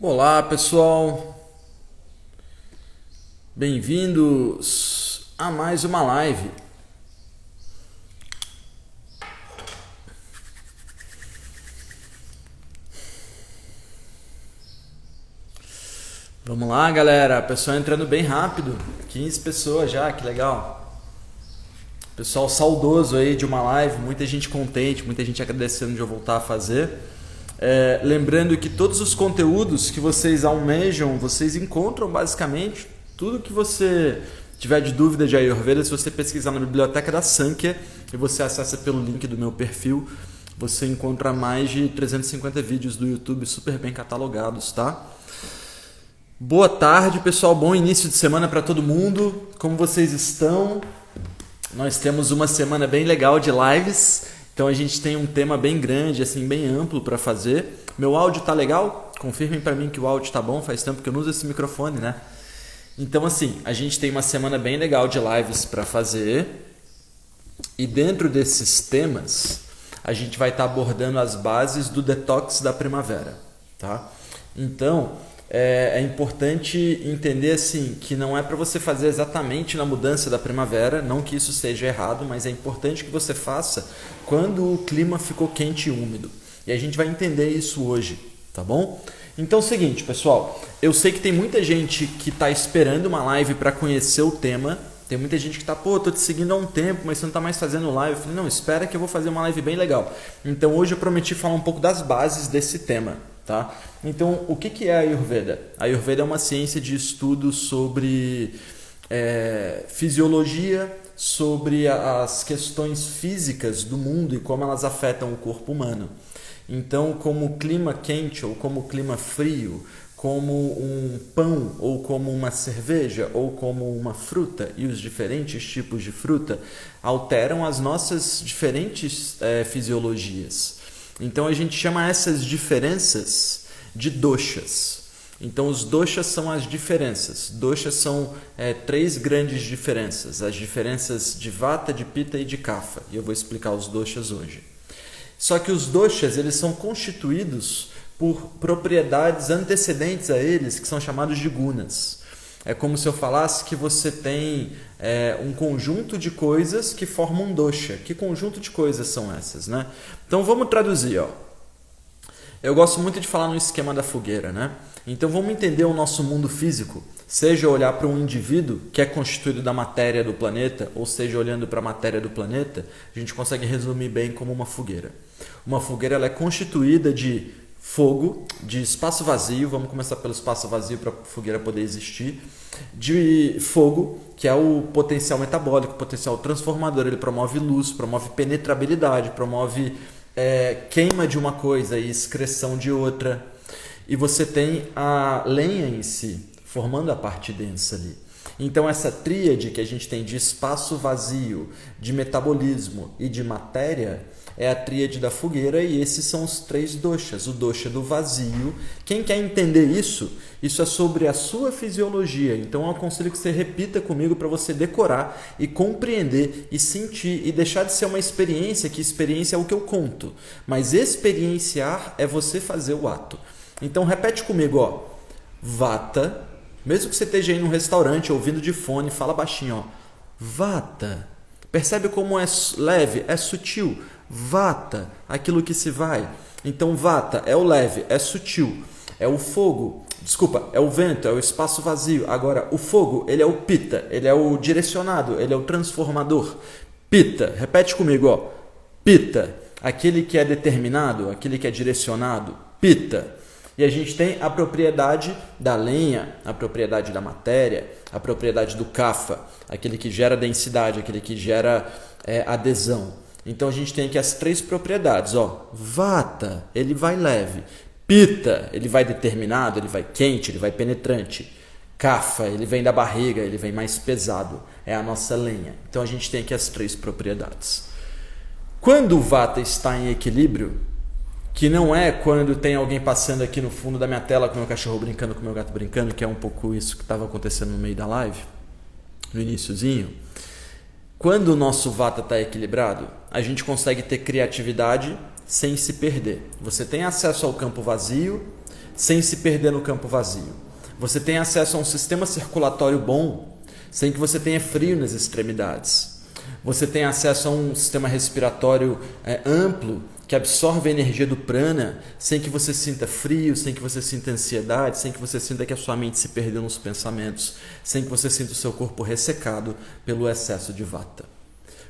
Olá pessoal, bem-vindos a mais uma live. Vamos lá, galera, pessoal entrando bem rápido, 15 pessoas já, que legal. Pessoal saudoso aí de uma live, muita gente contente, muita gente agradecendo de eu voltar a fazer. Lembrando que todos os conteúdos que vocês almejam, vocês encontram basicamente tudo que você tiver de dúvida de Ayurveda. Se você pesquisar na biblioteca da Sankhya e você acessa pelo link do meu perfil, você encontra mais de 350 vídeos do YouTube super bem catalogados, tá? Boa tarde, pessoal, bom início de semana para todo mundo. Como vocês estão? Nós temos uma semana bem legal de lives. Então a gente tem um tema bem grande, assim, bem amplo para fazer. Meu áudio tá legal? Confirmem para mim que o áudio tá bom, faz tempo que eu não uso esse microfone, né? Então assim, a gente tem uma semana bem legal de lives para fazer. E dentro desses temas, a gente vai estar abordando as bases do detox da primavera, tá? Então, é importante entender assim que não é para você fazer exatamente na mudança da primavera, não que isso seja errado, mas é importante que você faça quando o clima ficou quente e úmido. E a gente vai entender isso hoje, tá bom? Então é o seguinte, pessoal, eu sei que tem muita gente que está esperando uma live para conhecer o tema. Tem muita gente que tá, tô te seguindo há um tempo, mas você não tá mais fazendo live. Eu falei, não, espera que eu vou fazer uma live bem legal. Então hoje eu prometi falar um pouco das bases desse tema, tá? Então, o que é a Ayurveda? A Ayurveda é uma ciência de estudo sobre fisiologia, sobre as questões físicas do mundo e como elas afetam o corpo humano. Então, como o clima quente ou como o clima frio, como um pão ou como uma cerveja ou como uma fruta e os diferentes tipos de fruta alteram as nossas diferentes fisiologias. Então a gente chama essas diferenças de doshas. Então os doshas são as diferenças. Doshas são três grandes diferenças. As diferenças de Vata, de Pitta e de Kapha. E eu vou explicar os doshas hoje. Só que os doshas eles são constituídos por propriedades antecedentes a eles, que são chamados de gunas. É como se eu falasse que você tem um conjunto de coisas que formam um dosha. Que conjunto de coisas são essas, né? Então vamos traduzir, ó. Eu gosto muito de falar no esquema da fogueira, né? Então vamos entender o nosso mundo físico, seja olhar para um indivíduo que é constituído da matéria do planeta, ou seja, olhando para a matéria do planeta, a gente consegue resumir bem como uma fogueira. Uma fogueira ela é constituída de fogo, de espaço vazio, vamos começar pelo espaço vazio para a fogueira poder existir, de fogo, que é o potencial metabólico, o potencial transformador, ele promove luz, promove penetrabilidade, promove queima de uma coisa e excreção de outra. E você tem a lenha em si, formando a parte densa ali. Então essa tríade que a gente tem de espaço vazio, de metabolismo e de matéria é a tríade da fogueira e esses são os três doshas. O dosha do vazio. Quem quer entender isso? Isso é sobre a sua fisiologia. Então eu aconselho que você repita comigo para você decorar e compreender e sentir e deixar de ser uma experiência, que experiência é o que eu conto. Mas experienciar é você fazer o ato. Então repete comigo, ó. Vata. Mesmo que você esteja aí num restaurante ouvindo de fone, fala baixinho, ó. Vata. Percebe como é leve, é sutil. Vata, aquilo que se vai. Então Vata é o leve, é sutil. É o fogo, desculpa, é o vento, é o espaço vazio. Agora, o fogo, ele é o Pitta, ele é o direcionado, ele é o transformador. Pitta, repete comigo, ó. Pitta, aquele que é determinado, aquele que é direcionado. Pitta. E a gente tem a propriedade da lenha, a propriedade da matéria, a propriedade do Kapha, aquele que gera densidade, aquele que gera adesão. Então a gente tem aqui as três propriedades, ó. Vata, ele vai leve. Pitta, ele vai determinado, ele vai quente, ele vai penetrante. Kapha, ele vem da barriga, ele vem mais pesado. É a nossa lenha. Então a gente tem aqui as três propriedades. Quando o Vata está em equilíbrio, que não é quando tem alguém passando aqui no fundo da minha tela com o meu cachorro brincando, com o meu gato brincando, que é um pouco isso que estava acontecendo no meio da live, no iniciozinho. Quando o nosso Vata está equilibrado, a gente consegue ter criatividade sem se perder. Você tem acesso ao campo vazio sem se perder no campo vazio. Você tem acesso a um sistema circulatório bom, sem que você tenha frio nas extremidades. Você tem acesso a um sistema respiratório amplo, que absorve a energia do prana, sem que você sinta frio, sem que você sinta ansiedade, sem que você sinta que a sua mente se perdeu nos pensamentos, sem que você sinta o seu corpo ressecado pelo excesso de vata.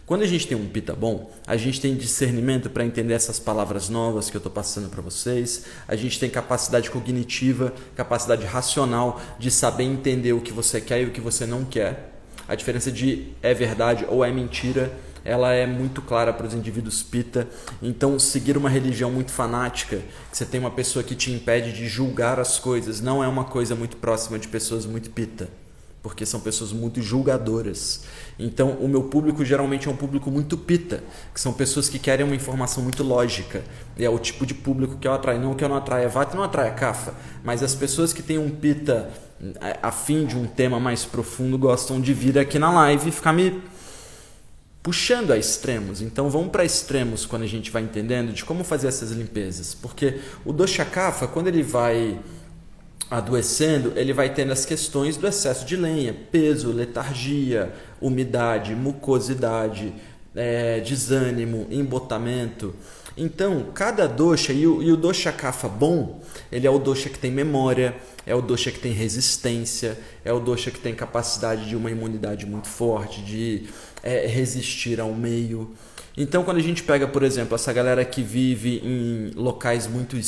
Quando a gente tem um Pitta bom, a gente tem discernimento para entender essas palavras novas que eu estou passando para vocês, a gente tem capacidade cognitiva, capacidade racional de saber entender o que você quer e o que você não quer. A diferença de é verdade ou é mentira, ela é muito clara para os indivíduos Pitta. Então, seguir uma religião muito fanática, que você tem uma pessoa que te impede de julgar as coisas, não é uma coisa muito próxima de pessoas muito Pitta, porque são pessoas muito julgadoras. Então, o meu público geralmente é um público muito Pitta, que são pessoas que querem uma informação muito lógica. E é o tipo de público que eu atraio. Não que eu não atraia Vata, não atraia Kapha, mas as pessoas que têm um Pitta a fim de um tema mais profundo gostam de vir aqui na live e ficar me puxando a extremos. Então vamos para extremos quando a gente vai entendendo de como fazer essas limpezas. Porque o dosha Kapha, quando ele vai adoecendo, ele vai tendo as questões do excesso de lenha, peso, letargia, umidade, mucosidade, desânimo, embotamento. Então, cada dosha, e o dosha Kapha bom, ele é o dosha que tem memória, é o dosha que tem resistência, é o dosha que tem capacidade de uma imunidade muito forte, de resistir ao meio. Então, quando a gente pega, por exemplo, essa galera que vive em locais muito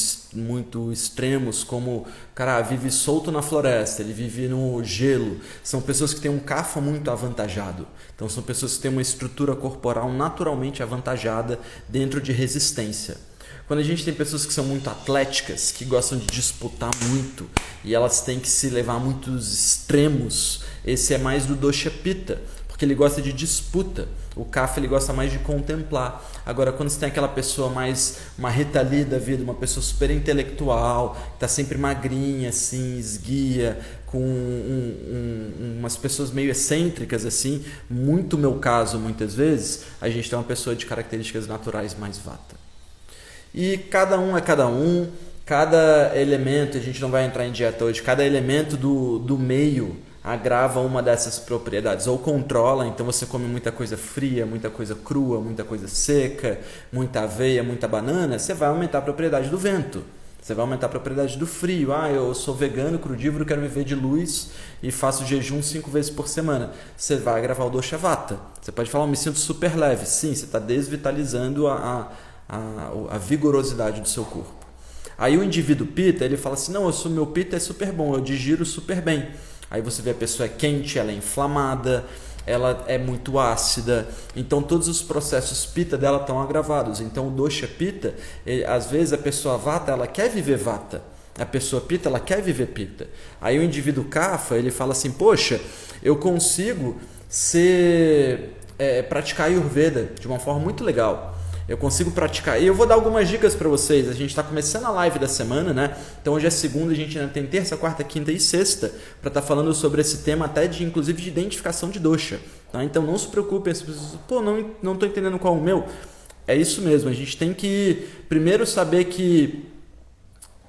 extremos, como, cara, vive solto na floresta, ele vive no gelo, são pessoas que têm um kapha muito avantajado. Então, são pessoas que têm uma estrutura corporal naturalmente avantajada dentro de resistência. Quando a gente tem pessoas que são muito atléticas, que gostam de disputar muito, e elas têm que se levar a muitos extremos, esse é mais do dosha Pitta, porque ele gosta de disputa. O Kapha ele gosta mais de contemplar. Agora, quando você tem aquela pessoa mais uma Rita Lee da vida, uma pessoa super intelectual, que está sempre magrinha, assim, esguia, com umas pessoas meio excêntricas, assim, muito meu caso, muitas vezes, a gente tem uma pessoa de características naturais mais Vata. E cada um é cada um, cada elemento, a gente não vai entrar em dieta hoje, cada elemento do meio agrava uma dessas propriedades, ou controla. Então você come muita coisa fria, muita coisa crua, muita coisa seca, muita aveia, muita banana, você vai aumentar a propriedade do vento, você vai aumentar a propriedade do frio. Eu sou vegano, crudívoro, quero viver de luz e faço jejum 5 vezes por semana, você vai agravar o dosha Vata. Você pode falar, me sinto super leve. Sim, você está desvitalizando a vigorosidade do seu corpo. Aí o indivíduo Pitta, ele fala assim, não, meu Pitta é super bom, eu digiro super bem. Aí você vê a pessoa é quente, ela é inflamada, ela é muito ácida. Então todos os processos Pitta dela estão agravados. Então o dosha Pitta, às vezes a pessoa Vata, ela quer viver Vata. A pessoa Pitta, ela quer viver Pitta. Aí o indivíduo Kapha, ele fala assim, poxa, eu consigo praticar Ayurveda de uma forma muito legal. Eu consigo praticar. E eu vou dar algumas dicas para vocês. A gente está começando a live da semana, né? Então hoje é segunda, a gente ainda tem terça, quarta, quinta e sexta para estar falando sobre esse tema, até inclusive de identificação de dosha. Tá? Então não se preocupem, as pessoas, não estou entendendo qual é o meu. É isso mesmo, a gente tem que primeiro saber que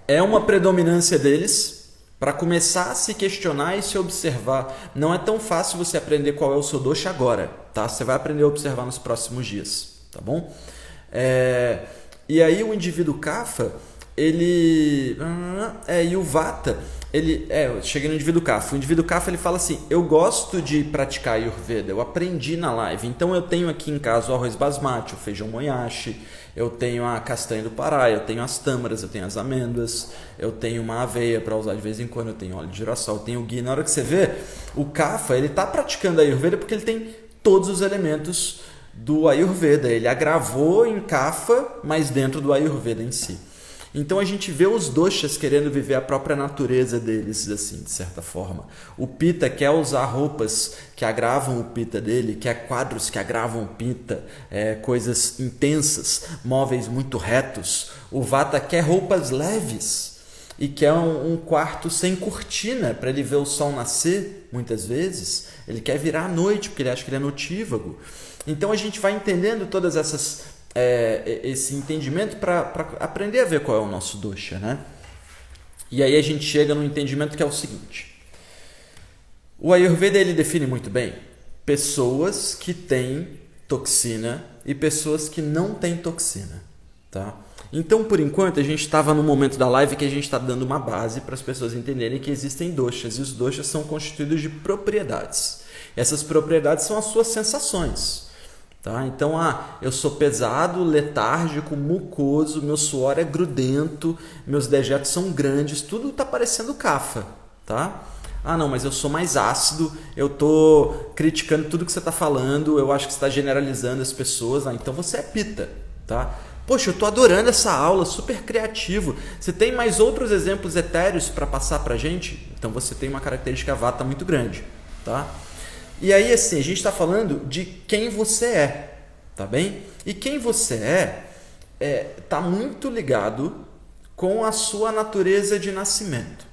é uma predominância deles, para começar a se questionar e se observar. Não é tão fácil você aprender qual é o seu dosha agora, tá? Você vai aprender a observar nos próximos dias, tá bom? E aí o indivíduo Kapha, e o Vata, cheguei no indivíduo Kapha. O indivíduo Kapha, ele fala assim, eu gosto de praticar Ayurveda, eu aprendi na live, então eu tenho aqui em casa o arroz basmati, o feijão moyashi, eu tenho a castanha do Pará, eu tenho as tâmaras, eu tenho as amêndoas, eu tenho uma aveia para usar de vez em quando, eu tenho óleo de girassol, eu tenho ghee. Na hora que você vê, o Kapha, ele está praticando a Ayurveda porque ele tem todos os elementos do Ayurveda. Ele agravou em Kapha, mas dentro do Ayurveda em si. Então a gente vê os doshas querendo viver a própria natureza deles, assim, de certa forma. O Pitta quer usar roupas que agravam o Pitta dele, quer quadros que agravam o Pitta, coisas intensas, móveis muito retos. O Vata quer roupas leves e quer um quarto sem cortina para ele ver o sol nascer, muitas vezes. Ele quer virar à noite porque ele acha que ele é notívago. Então a gente vai entendendo todas esse entendimento para aprender a ver qual é o nosso dosha, né? E aí a gente chega num entendimento que é o seguinte. O Ayurveda ele define muito bem pessoas que têm toxina e pessoas que não têm toxina, tá? Então, por enquanto, a gente estava no momento da live que a gente está dando uma base para as pessoas entenderem que existem doshas, e os doshas são constituídos de propriedades. Essas propriedades são as suas sensações. Tá? Então, eu sou pesado, letárgico, mucoso, meu suor é grudento, meus dejetos são grandes, tudo está parecendo Kapha. Tá? Não, mas eu sou mais ácido, eu estou criticando tudo que você está falando, eu acho que você está generalizando as pessoas, então você é Pitta. Tá? Poxa, eu estou adorando essa aula, super criativo. Você tem mais outros exemplos etéreos para passar para a gente? Então você tem uma característica Vata muito grande. Tá? E aí, assim, a gente está falando de quem você é, tá bem? E quem você tá muito ligado com a sua natureza de nascimento,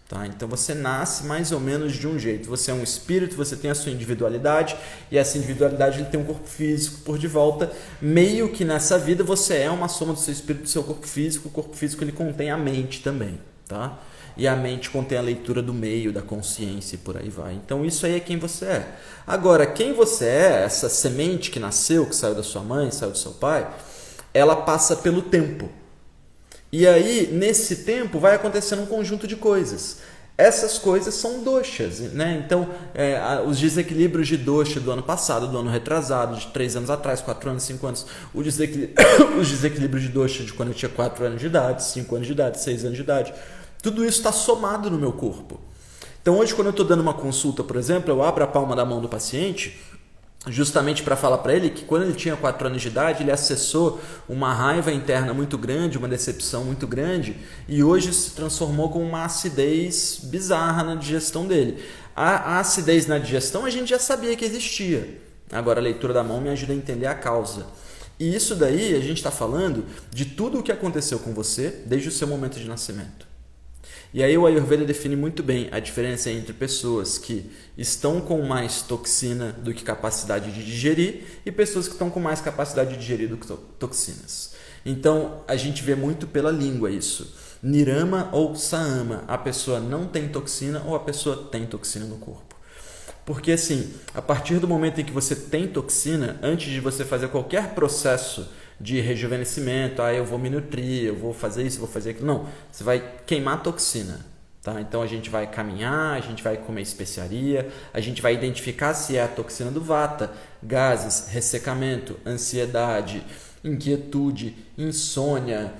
tá? Então, você nasce mais ou menos de um jeito. Você é um espírito, você tem a sua individualidade, e essa individualidade ele tem um corpo físico por de volta. Meio que nessa vida você é uma soma do seu espírito e do seu corpo físico. O corpo físico ele contém a mente também, tá? E a mente contém a leitura do meio, da consciência e por aí vai. Então isso aí é quem você é. Agora, quem você é, essa semente que nasceu, que saiu da sua mãe, saiu do seu pai, ela passa pelo tempo. E aí, nesse tempo, vai acontecendo um conjunto de coisas. Essas coisas são doshas, né? Então, os desequilíbrios de dosha do ano passado, do ano retrasado, de 3 anos atrás, 4 anos, 5 anos, os desequilíbrios de dosha de quando eu tinha 4 anos de idade, 5 anos de idade, 6 anos de idade, tudo isso está somado no meu corpo. Então hoje quando eu estou dando uma consulta, por exemplo, eu abro a palma da mão do paciente justamente para falar para ele que quando ele tinha 4 anos de idade, ele acessou uma raiva interna muito grande, uma decepção muito grande, e hoje se transformou com uma acidez bizarra na digestão dele. A acidez na digestão a gente já sabia que existia. Agora a leitura da mão me ajuda a entender a causa. E isso daí a gente está falando de tudo o que aconteceu com você desde o seu momento de nascimento. E aí o Ayurveda define muito bem a diferença entre pessoas que estão com mais toxina do que capacidade de digerir e pessoas que estão com mais capacidade de digerir do que toxinas. Então a gente vê muito pela língua isso. Nirama ou Saama, a pessoa não tem toxina ou a pessoa tem toxina no corpo. Porque assim, a partir do momento em que você tem toxina, antes de você fazer qualquer processo de rejuvenescimento, eu vou me nutrir, eu vou fazer isso, vou fazer aquilo. Não, você vai queimar toxina. Tá? Então a gente vai caminhar, a gente vai comer especiaria, a gente vai identificar se é a toxina do Vata, gases, ressecamento, ansiedade, inquietude, insônia,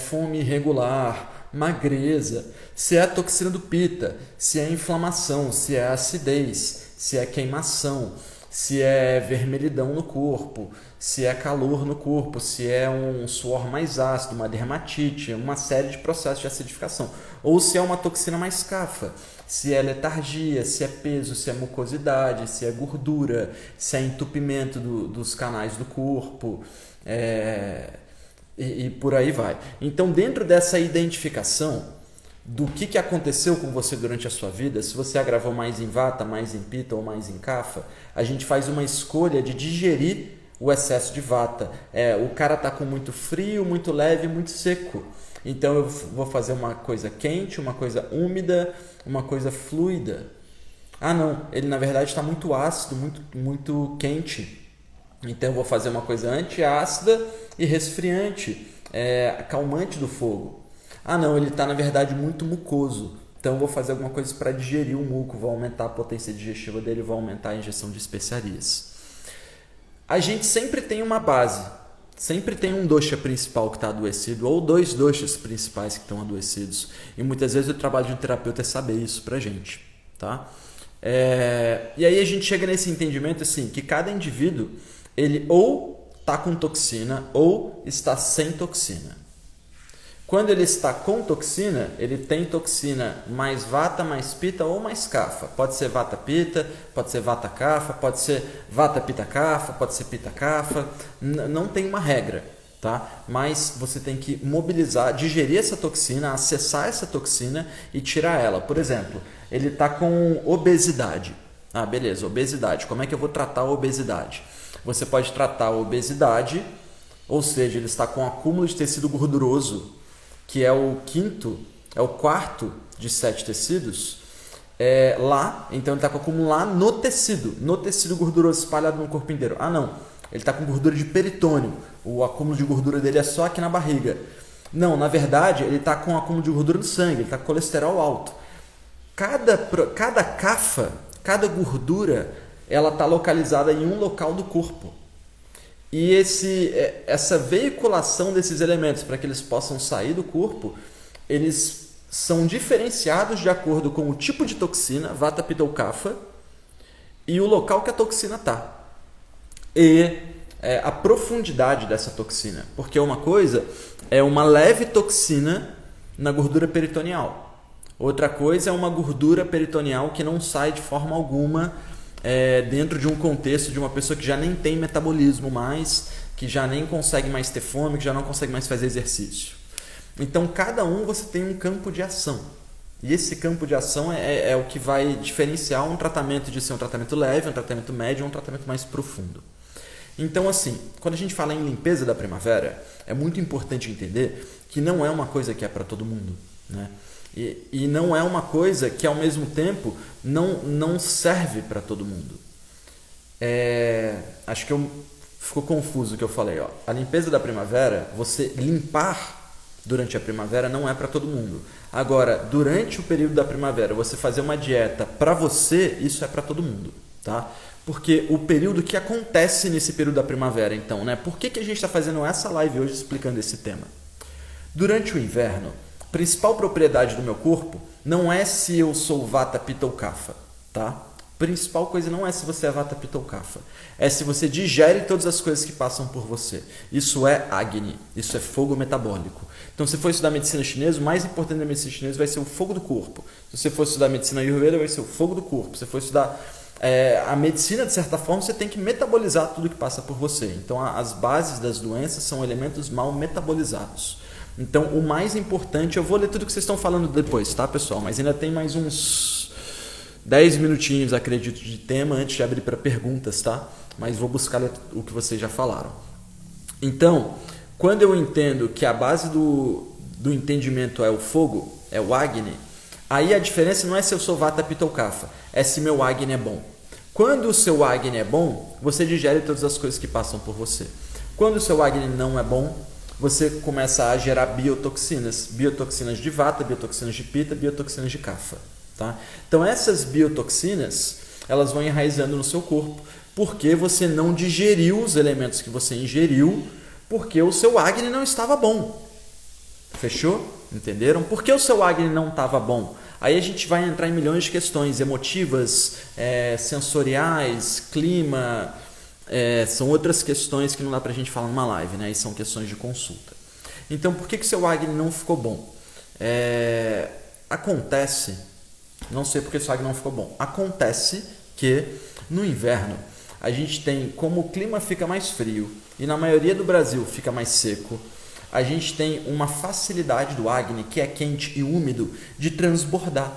fome irregular, magreza, se é a toxina do Pitta, se é inflamação, se é acidez, se é queimação, se é vermelhidão no corpo, se é calor no corpo, se é um suor mais ácido, uma dermatite, uma série de processos de acidificação. Ou se é uma toxina mais Kapha, se é letargia, se é peso, se é mucosidade, se é gordura, se é entupimento dos canais do corpo, e por aí vai. Então, dentro dessa identificação do que aconteceu com você durante a sua vida, se você agravou mais em Vata, mais em Pitta ou mais em Kapha, a gente faz uma escolha de digerir o excesso de Vata. O cara está com muito frio, muito leve, muito seco. Então eu vou fazer uma coisa quente, uma coisa úmida, uma coisa fluida. Não, ele na verdade está muito ácido, muito quente. Então eu vou fazer uma coisa antiácida e resfriante, calmante do fogo. Não, ele está na verdade muito mucoso. Então eu vou fazer alguma coisa para digerir o muco, vou aumentar a potência digestiva dele, vou aumentar a injeção de especiarias. A gente sempre tem uma base, sempre tem um dosha principal que está adoecido, ou 2 doshas principais que estão adoecidos. E muitas vezes o trabalho de um terapeuta é saber isso pra gente. Tá? E aí a gente chega nesse entendimento assim, que cada indivíduo, ele ou está com toxina ou está sem toxina. Quando ele está com toxina, ele tem toxina mais Vata, mais Pitta ou mais Kapha. Pode ser Vata Pitta, pode ser Vata Kapha, pode ser Vata Pitta Kapha, pode ser Pitta Kapha. Não tem uma regra, tá? Mas você tem que mobilizar, digerir essa toxina, acessar essa toxina e tirar ela. Por exemplo, ele está com obesidade. Beleza, obesidade. Como é que eu vou tratar a obesidade? Você pode tratar a obesidade, ou seja, ele está com acúmulo de tecido gorduroso, que é o quinto é o quarto de 7 tecidos, lá, então ele está com acúmulo lá no tecido gorduroso espalhado no corpo inteiro. Ah, não, ele está com gordura de peritônio, o acúmulo de gordura dele é só aqui na barriga. Não, na verdade, ele está com acúmulo de gordura no sangue, ele está com colesterol alto. Cada cafa, cada gordura, ela está localizada em um local do corpo. E essa veiculação desses elementos para que eles possam sair do corpo, eles são diferenciados de acordo com o tipo de toxina, Vata, Pitta ou Kapha, e o local que a toxina está. E a profundidade dessa toxina. Porque uma coisa é uma leve toxina na gordura peritoneal. Outra coisa é uma gordura peritoneal que não sai de forma alguma dentro de um contexto de uma pessoa que já nem tem metabolismo mais, que já nem consegue mais ter fome, que já não consegue mais fazer exercício. Então, cada um você tem um campo de ação. E esse campo de ação é o que vai diferenciar um tratamento de ser um tratamento leve, um tratamento médio ou um tratamento mais profundo. Então, assim, quando a gente fala em limpeza da primavera, é muito importante entender que não é uma coisa que é para todo mundo, né? E não é uma coisa que, ao mesmo tempo, não serve para todo mundo. Acho que ficou confuso o que eu falei. Ó. A limpeza da primavera, você limpar durante a primavera não é para todo mundo. Agora, durante o período da primavera, você fazer uma dieta para você, isso é para todo mundo, tá? Porque o período que acontece nesse período da primavera, então, né? Por que a gente está fazendo essa live hoje explicando esse tema? Durante o inverno, a principal propriedade do meu corpo não é se eu sou Vata, Pitta ou Kapha, tá? Principal coisa não é se você é Vata, Pitta ou Kapha. É se você digere todas as coisas que passam por você. Isso é Agni, isso é fogo metabólico. Então, se for estudar medicina chinesa, o mais importante da medicina chinesa vai ser o fogo do corpo. Se você for estudar medicina ayurveda, vai ser o fogo do corpo. Se você for estudar a medicina, de certa forma, você tem que metabolizar tudo que passa por você. Então, as bases das doenças são elementos mal metabolizados. Então, o mais importante, eu vou ler tudo que vocês estão falando depois, tá, pessoal? Mas ainda tem mais uns 10 minutinhos, acredito, de tema antes de abrir para perguntas, tá? Mas vou buscar o que vocês já falaram. Então, quando eu entendo que a base do entendimento é o fogo, é o Agni, aí a diferença não é se eu sou Vata, Pitta ou Kapha, é se meu Agni é bom. Quando o seu Agni é bom, você digere todas as coisas que passam por você. Quando o seu Agni não é bom, você começa a gerar biotoxinas de Vata, biotoxinas de Pitta, biotoxinas de Kapha. Tá? Então essas biotoxinas, elas vão enraizando no seu corpo, porque você não digeriu os elementos que você ingeriu, porque o seu Agni não estava bom. Fechou? Entenderam? Por que o seu Agni não estava bom? Aí a gente vai entrar em milhões de questões emotivas, sensoriais, clima, são outras questões que não dá pra gente falar numa live, né? E são questões de consulta. Então, por que o seu Agni não ficou bom? Acontece, não sei porque o seu Agni não ficou bom, acontece que no inverno a gente tem, como o clima fica mais frio e na maioria do Brasil fica mais seco, a gente tem uma facilidade do Agni, que é quente e úmido, de transbordar.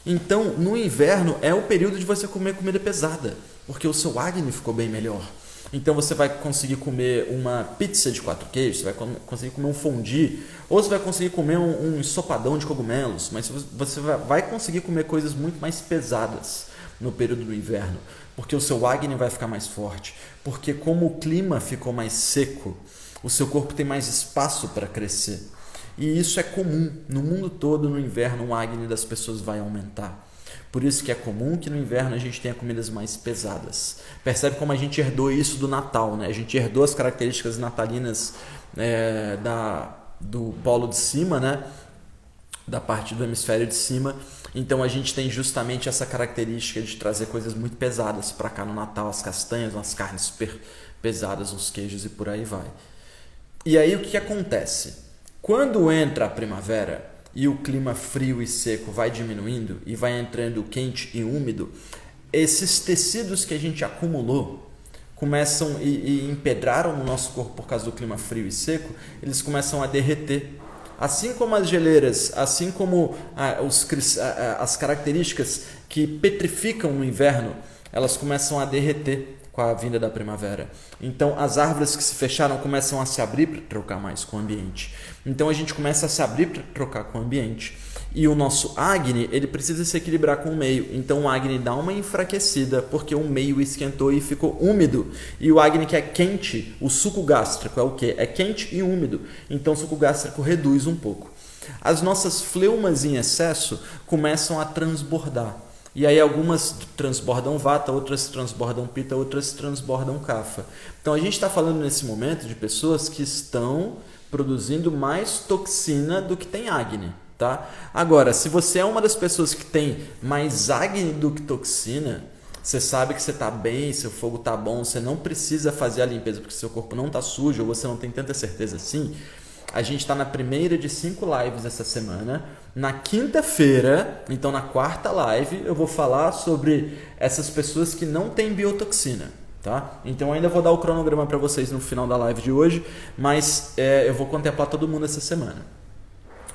Então, no inverno é o período de você comer comida pesada, porque o seu Agni ficou bem melhor. Então, você vai conseguir comer uma pizza de 4 queijos, você vai conseguir comer um fondue, ou você vai conseguir comer um ensopadão de cogumelos, mas você vai conseguir comer coisas muito mais pesadas no período do inverno, porque o seu Agni vai ficar mais forte, porque como o clima ficou mais seco, o seu corpo tem mais espaço para crescer. E isso é comum. No mundo todo, no inverno, o Agni das pessoas vai aumentar. Por isso que é comum que no inverno a gente tenha comidas mais pesadas. Percebe como a gente herdou isso do Natal, né? A gente herdou as características natalinas do polo de cima, né? Da parte do hemisfério de cima. Então a gente tem justamente essa característica de trazer coisas muito pesadas para cá no Natal. As castanhas, as carnes super pesadas, os queijos e por aí vai. E aí o que acontece? Quando entra a primavera e o clima frio e seco vai diminuindo e vai entrando quente e úmido, esses tecidos que a gente acumulou começam e empedraram no nosso corpo por causa do clima frio e seco, eles começam a derreter. Assim como as geleiras, assim como as características que petrificam no inverno, elas começam a derreter com a vinda da primavera. Então as árvores que se fecharam começam a se abrir para trocar mais com o ambiente. Então a gente começa a se abrir para trocar com o ambiente. E o nosso Agni, ele precisa se equilibrar com o meio. Então o Agni dá uma enfraquecida porque o meio esquentou e ficou úmido. E o Agni que é quente, o suco gástrico é o quê? É quente e úmido. Então o suco gástrico reduz um pouco. As nossas fleumas em excesso começam a transbordar. E aí algumas transbordam vata, outras transbordam pita, outras transbordam kapha. Então a gente está falando nesse momento de pessoas que estão produzindo mais toxina do que tem Agni. Tá? Agora, se você é uma das pessoas que tem mais Agni do que toxina, você sabe que você está bem, seu fogo está bom, você não precisa fazer a limpeza porque seu corpo não está sujo ou você não tem tanta certeza assim. A gente está na primeira de 5 lives essa semana. Na quinta-feira, então na quarta live, eu vou falar sobre essas pessoas que não têm biotoxina. Tá? Então ainda vou dar o cronograma para vocês no final da live de hoje, mas eu vou contemplar todo mundo essa semana.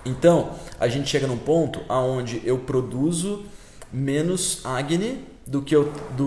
Então, a gente chega num ponto onde eu produzo menos Agni do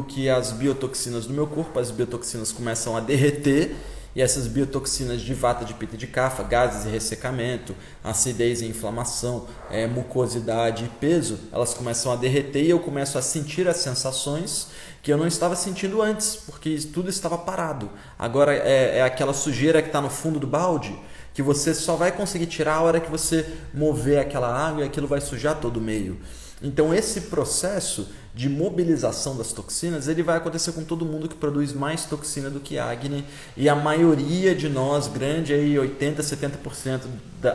que as biotoxinas do meu corpo. As biotoxinas começam a derreter e essas biotoxinas de vata, de pita e de kapha, gases e ressecamento, acidez e inflamação, mucosidade e peso, elas começam a derreter e eu começo a sentir as sensações que eu não estava sentindo antes, porque tudo estava parado. Agora é aquela sujeira que está no fundo do balde, que você só vai conseguir tirar a hora que você mover aquela água e aquilo vai sujar todo o meio. Então esse processo de mobilização das toxinas, ele vai acontecer com todo mundo que produz mais toxina do que Agni, e a maioria de nós, grande aí 80%, 70%,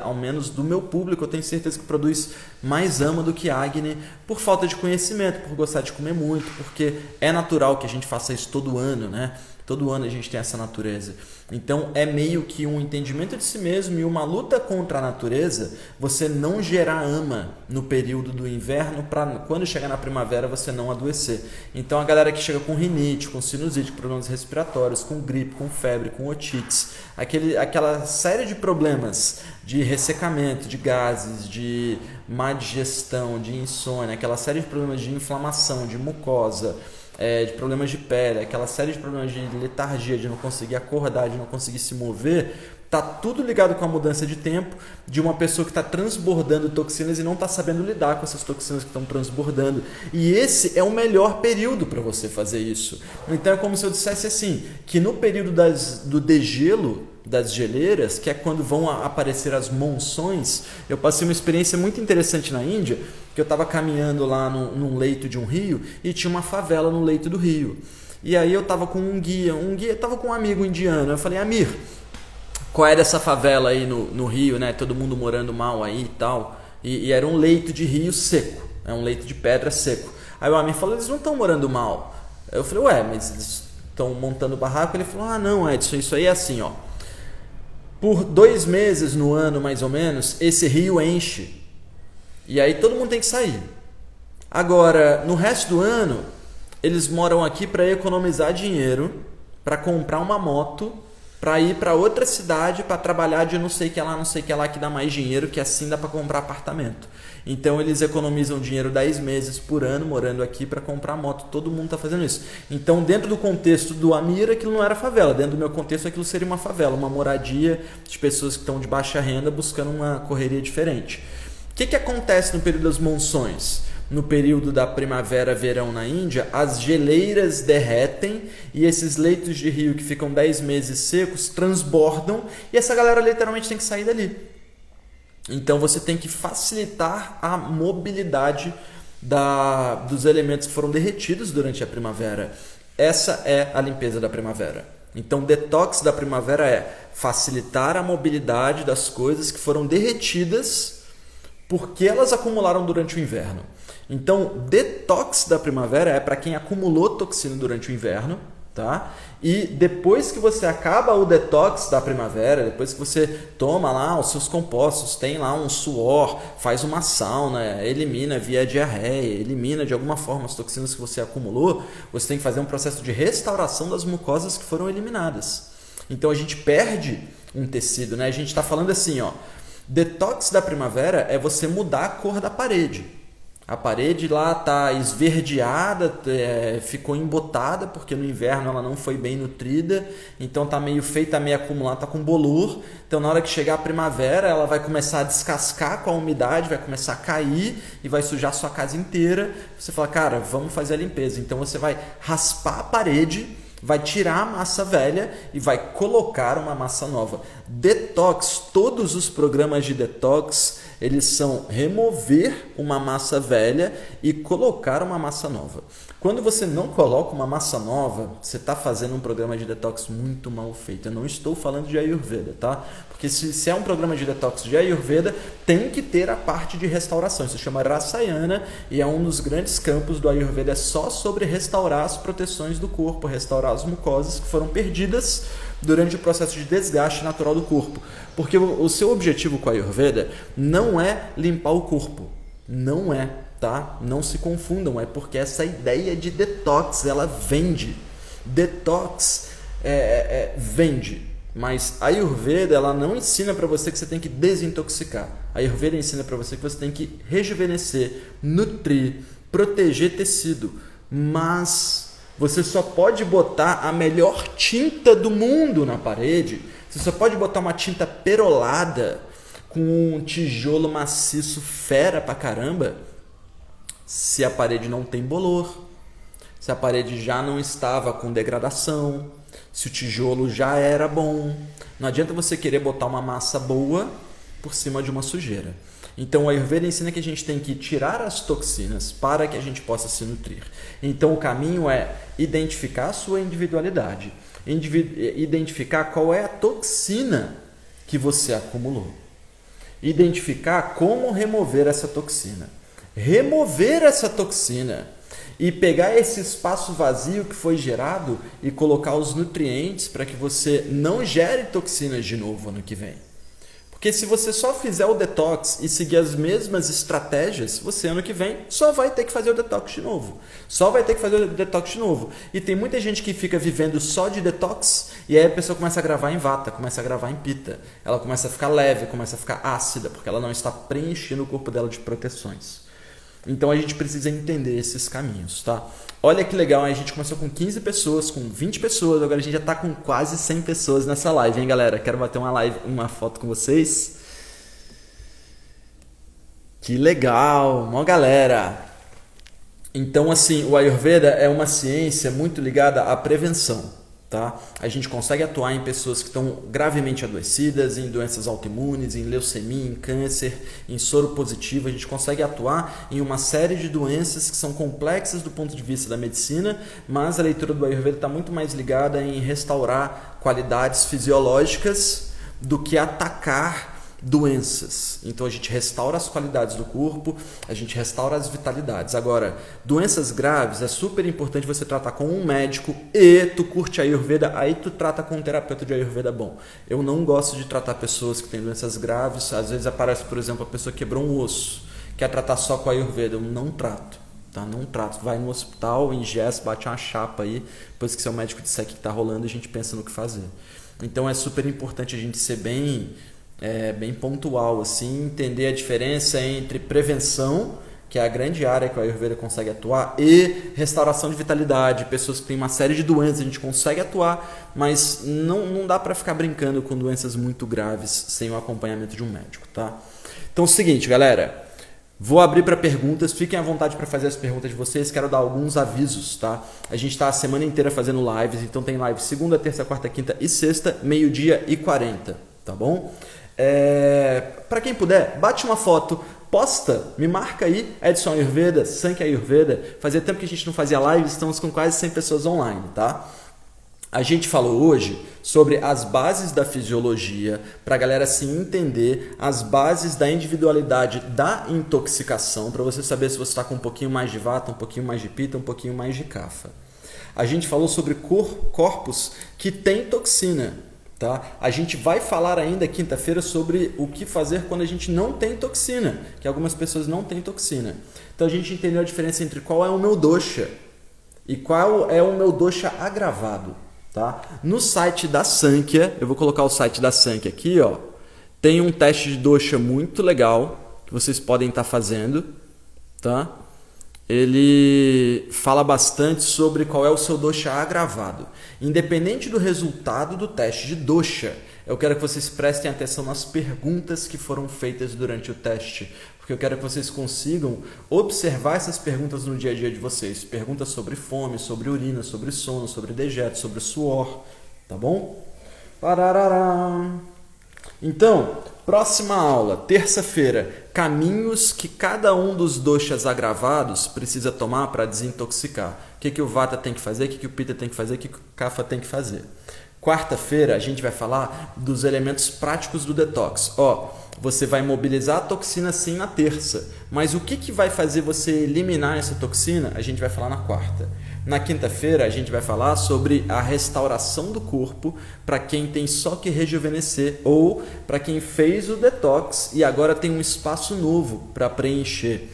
ao menos do meu público, eu tenho certeza que produz mais ama do que Agni, por falta de conhecimento, por gostar de comer muito, porque é natural que a gente faça isso todo ano, né? Todo ano a gente tem essa natureza. Então é meio que um entendimento de si mesmo e uma luta contra a natureza, você não gerar ama no período do inverno para quando chegar na primavera você não adoecer. Então a galera que chega com rinite, com sinusite, com problemas respiratórios, com gripe, com febre, com otites, aquela série de problemas de ressecamento, de gases, de má digestão, de insônia, aquela série de problemas de inflamação, de mucosa, de problemas de pele, aquela série de problemas de letargia, de não conseguir acordar, de não conseguir se mover, tá tudo ligado com a mudança de tempo de uma pessoa que está transbordando toxinas e não está sabendo lidar com essas toxinas que estão transbordando. E esse é o melhor período para você fazer isso. Então é como se eu dissesse assim, que no período do degelo, das geleiras, que é quando vão aparecer as monções, eu passei uma experiência muito interessante na Índia, que eu estava caminhando lá num leito de um rio e tinha uma favela no leito do rio. E aí eu estava com um guia, estava com um amigo indiano. Eu falei, Amir, qual é dessa favela aí no rio, né? Todo mundo morando mal aí e tal. E era um leito de rio seco, um leito de pedra seco. Aí o Amir falou, eles não estão morando mal. Eu falei, ué, mas eles estão montando barraco? Ele falou, não, Edson, isso aí é assim, ó. Por 2 meses no ano, mais ou menos, esse rio enche. E aí todo mundo tem que sair. Agora, no resto do ano, eles moram aqui para economizar dinheiro, para comprar uma moto, para ir para outra cidade, para trabalhar de não sei que lá, que dá mais dinheiro, que assim dá para comprar apartamento. Então eles economizam dinheiro 10 meses por ano morando aqui para comprar moto. Todo mundo está fazendo isso. Então dentro do contexto do Amir, aquilo não era favela. Dentro do meu contexto, aquilo seria uma favela, uma moradia de pessoas que estão de baixa renda buscando uma correria diferente. O que acontece no período das monções? No período da primavera-verão na Índia, as geleiras derretem e esses leitos de rio que ficam 10 meses secos transbordam e essa galera literalmente tem que sair dali. Então você tem que facilitar a mobilidade dos elementos que foram derretidos durante a primavera. Essa é a limpeza da primavera. Então o detox da primavera é facilitar a mobilidade das coisas que foram derretidas porque elas acumularam durante o inverno. Então, detox da primavera é para quem acumulou toxina durante o inverno, tá? E depois que você acaba o detox da primavera, depois que você toma lá os seus compostos, tem lá um suor, faz uma sauna, elimina via diarreia, elimina de alguma forma as toxinas que você acumulou, você tem que fazer um processo de restauração das mucosas que foram eliminadas. Então, a gente perde um tecido, né? A gente está falando assim, ó, detox da primavera é você mudar a cor da parede. A parede lá está esverdeada, ficou embotada, porque no inverno ela não foi bem nutrida, então está meio feita, meio acumulada, está com bolor. Então na hora que chegar a primavera, ela vai começar a descascar com a umidade, vai começar a cair e vai sujar a sua casa inteira. Você fala, cara, vamos fazer a limpeza. Então você vai raspar a parede, vai tirar a massa velha e vai colocar uma massa nova. Detox, todos os programas de detox, eles são remover uma massa velha e colocar uma massa nova. Quando você não coloca uma massa nova, você está fazendo um programa de detox muito mal feito. Eu não estou falando de Ayurveda, tá? Porque se é um programa de detox de Ayurveda, tem que ter a parte de restauração. Isso se chama Rasayana e é um dos grandes campos do Ayurveda. É só sobre restaurar as proteções do corpo, restaurar as mucosas que foram perdidas durante o processo de desgaste natural do corpo. Porque o seu objetivo com a Ayurveda não é limpar o corpo. Não é, tá? Não se confundam. É porque essa ideia de detox, ela vende. Detox vende. Mas a Ayurveda, ela não ensina para você que você tem que desintoxicar. A Ayurveda ensina para você que você tem que rejuvenescer, nutrir, proteger tecido. Mas você só pode botar a melhor tinta do mundo na parede. Você só pode botar uma tinta perolada com um tijolo maciço fera pra caramba se a parede não tem bolor, se a parede já não estava com degradação, se o tijolo já era bom. Não adianta você querer botar uma massa boa por cima de uma sujeira. Então a Ayurveda ensina que a gente tem que tirar as toxinas para que a gente possa se nutrir. Então o caminho é identificar a sua individualidade, identificar qual é a toxina que você acumulou, identificar como remover essa toxina, remover essa toxina e pegar esse espaço vazio que foi gerado e colocar os nutrientes para que você não gere toxinas de novo ano que vem. Porque se você só fizer o detox e seguir as mesmas estratégias, você ano que vem só vai ter que fazer o detox de novo. Só vai ter que fazer o detox de novo. E tem muita gente que fica vivendo só de detox e aí a pessoa começa a gravar em vata, começa a gravar em pita. Ela começa a ficar leve, começa a ficar ácida, porque ela não está preenchendo o corpo dela de proteções. Então a gente precisa entender esses caminhos, tá? Olha que legal, a gente começou com 15 pessoas, com 20 pessoas, agora a gente já está com quase 100 pessoas nessa live, hein, galera? Quero bater uma foto com vocês. Que legal, uma galera! Então, assim, o Ayurveda é uma ciência muito ligada à prevenção. Tá? A gente consegue atuar em pessoas que estão gravemente adoecidas, em doenças autoimunes, em leucemia, em câncer, em soro positivo. A gente consegue atuar em uma série de doenças que são complexas do ponto de vista da medicina, mas a leitura do Ayurveda está muito mais ligada em restaurar qualidades fisiológicas do que atacar doenças. Então a gente restaura as qualidades do corpo, a gente restaura as vitalidades. Agora, doenças graves é super importante você tratar com um médico e tu curte a Ayurveda, aí tu trata com um terapeuta de Ayurveda bom. Eu não gosto de tratar pessoas que têm doenças graves, às vezes aparece, por exemplo, a pessoa quebrou um osso, quer tratar só com a Ayurveda, eu não trato. Tá? Não trato. Vai no hospital, ingessa, bate uma chapa aí, depois que seu médico disser que está rolando, a gente pensa no que fazer. Então é super importante a gente ser bem pontual, assim, entender a diferença entre prevenção, que é a grande área que o Ayurveda consegue atuar, e restauração de vitalidade. Pessoas que têm uma série de doenças, a gente consegue atuar, mas não dá para ficar brincando com doenças muito graves sem o acompanhamento de um médico, tá? Então é o seguinte, galera, vou abrir para perguntas, fiquem à vontade para fazer as perguntas de vocês, quero dar alguns avisos, tá? A gente está a semana inteira fazendo lives, então tem live segunda, terça, quarta, quinta e sexta, 12h40, tá bom? Para quem puder, bate uma foto, posta, me marca aí, Edson Ayurveda, Sankhya Ayurveda. Fazia tempo que a gente não fazia live, estamos com quase 100 pessoas online, tá? A gente falou hoje sobre as bases da fisiologia, para a galera se entender, as bases da individualidade da intoxicação, para você saber se você está com um pouquinho mais de vata, um pouquinho mais de pita, um pouquinho mais de kapha. A gente falou sobre corpos que têm toxina. Tá? A gente vai falar ainda quinta-feira sobre o que fazer quando a gente não tem toxina, que algumas pessoas não têm toxina. Então a gente entendeu a diferença entre qual é o meu dosha e qual é o meu dosha agravado. Tá? No site da Sankhya, eu vou colocar o site da Sankhya aqui, ó, tem um teste de dosha muito legal que vocês podem estar fazendo. tá? Ele fala bastante sobre qual é o seu dosha agravado. Independente do resultado do teste de dosha, eu quero que vocês prestem atenção nas perguntas que foram feitas durante o teste, porque eu quero que vocês consigam observar essas perguntas no dia a dia de vocês. Perguntas sobre fome, sobre urina, sobre sono, sobre dejeto, sobre suor, tá bom? Pararará. Então, próxima aula, terça-feira, caminhos que cada um dos doshas agravados precisa tomar para desintoxicar. O que o Vata tem que fazer, o que o Pitta tem que fazer, o que o Kapha tem que fazer. Quarta-feira, a gente vai falar dos elementos práticos do detox. Você vai mobilizar a toxina sim na terça, mas o que vai fazer você eliminar essa toxina, a gente vai falar na quarta. Na quinta-feira, a gente vai falar sobre a restauração do corpo para quem tem só que rejuvenescer ou para quem fez o detox e agora tem um espaço novo para preencher.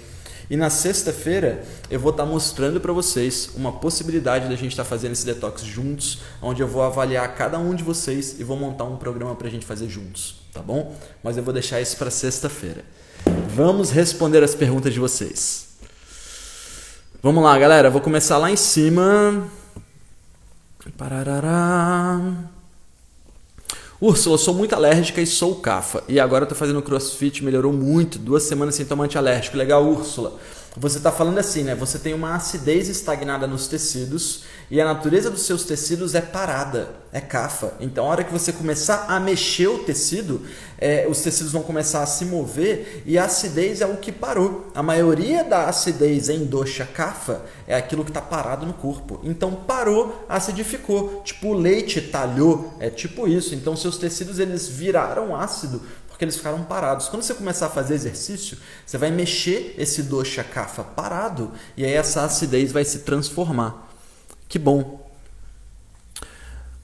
E na sexta-feira, eu vou estar mostrando para vocês uma possibilidade da gente estar fazendo esse detox juntos, onde eu vou avaliar cada um de vocês e vou montar um programa para a gente fazer juntos, tá bom? Mas eu vou deixar isso para sexta-feira. Vamos responder as perguntas de vocês. Vamos lá, galera. Vou começar lá em cima. Pararará. Úrsula, eu sou muito alérgica e sou Kapha. E agora eu tô fazendo crossfit, melhorou muito. 2 semanas sem tomar antialérgico. Legal, Úrsula. Você está falando assim, né? Você tem uma acidez estagnada nos tecidos e a natureza dos seus tecidos é parada, é Kapha. Então, a hora que você começar a mexer o tecido, os tecidos vão começar a se mover e a acidez é o que parou. A maioria da acidez em dosha Kapha é aquilo que está parado no corpo. Então, parou, acidificou. Tipo, o leite talhou, é tipo isso. Então, seus tecidos eles viraram ácido porque eles ficaram parados. Quando você começar a fazer exercício, você vai mexer esse dosha Kapha parado e aí essa acidez vai se transformar. Que bom.